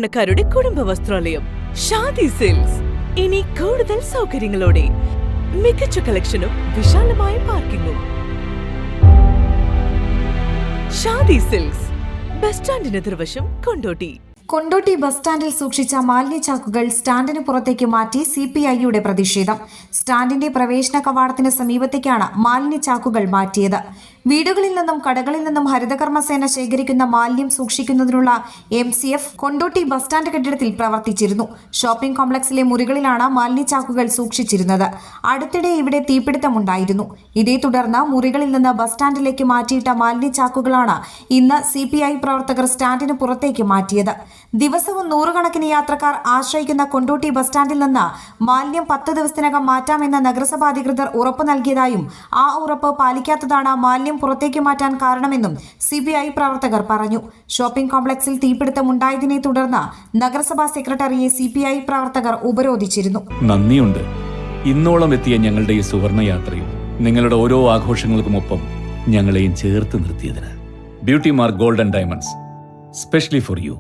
സാധാരണക്കാരുടെ കുടുംബ വസ്ത്രാലയം ഷാദി സിൽക്സ്. ഇനി കൂടുതൽ സൗകര്യങ്ങളോടെ മികച്ച കളക്ഷനും വിശാലമായ പാർക്കിംഗും. ഷാദി സിൽക്സ്, ബസ് സ്റ്റാൻഡിന് എതിർവശം, കൊണ്ടോട്ടി. കൊണ്ടോട്ടി ബസ് സ്റ്റാൻഡിൽ സൂക്ഷിച്ച മാലിന്യച്ചാക്കുകൾ സ്റ്റാൻഡിന് പുറത്തേക്ക് മാറ്റി CPIയുടെ പ്രതിഷേധം. സ്റ്റാൻഡിന്റെ പ്രവേശന കവാടത്തിന് സമീപത്തേക്കാണ് മാലിന്യച്ചാക്കുകൾ മാറ്റിയത്. വീടുകളിൽ നിന്നും കടകളിൽ നിന്നും ഹരിതകർമ്മസേന ശേഖരിക്കുന്ന മാലിന്യം സൂക്ഷിക്കുന്നതിനുള്ള MCF കൊണ്ടോട്ടി ബസ് സ്റ്റാൻഡ് കെട്ടിടത്തിൽ പ്രവർത്തിച്ചിരുന്നു. ഷോപ്പിംഗ് കോംപ്ലക്സിലെ മുറികളിലാണ് മാലിന്യച്ചാക്കുകൾ സൂക്ഷിച്ചിരുന്നത്. അടുത്തിടെ ഇവിടെ തീപിടുത്തമുണ്ടായിരുന്നു. ഇതേ തുടർന്ന് മുറികളിൽ നിന്ന് ബസ് സ്റ്റാൻഡിലേക്ക് മാറ്റിയിട്ട മാലിന്യച്ചാക്കുകളാണ് ഇന്ന് CPI പ്രവർത്തകർ സ്റ്റാൻഡിന് പുറത്തേക്ക് മാറ്റിയത്. ദിവസവും നൂറുകണക്കിന് യാത്രക്കാർ ആശ്രയിക്കുന്ന കൊണ്ടോട്ടി ബസ് സ്റ്റാൻഡിൽ നിന്ന് മാലിന്യം 10 ദിവസത്തിനകം മാറ്റാമെന്ന് നഗരസഭാ അധികൃതർ ഉറപ്പ് നൽകിയതായും ആ ഉറപ്പ് പാലിക്കാത്തതാണ് മാലിന്യം പുറത്തേക്ക് മാറ്റാൻ കാരണമെന്നും CPI പ്രവർത്തകർ പറഞ്ഞു. ഷോപ്പിംഗ് കോംപ്ലക്സിൽ തീപിടുത്തമുണ്ടായതിനെ തുടർന്ന് നഗരസഭാ സെക്രട്ടറിയെ CPI പ്രവർത്തകർ ഉപരോധിച്ചിരുന്നു. നന്ദിയുണ്ട്. ഇന്നോളം എത്തിയ ഞങ്ങളുടെ ഈ സുവർണയാത്രയും നിങ്ങളുടെ ഓരോ ആഘോഷങ്ങൾക്കുമൊപ്പം ഞങ്ങളെയും ചേർത്ത് നിർത്തിയതിന്. Beauty Mark Gold and Diamonds, specially for U.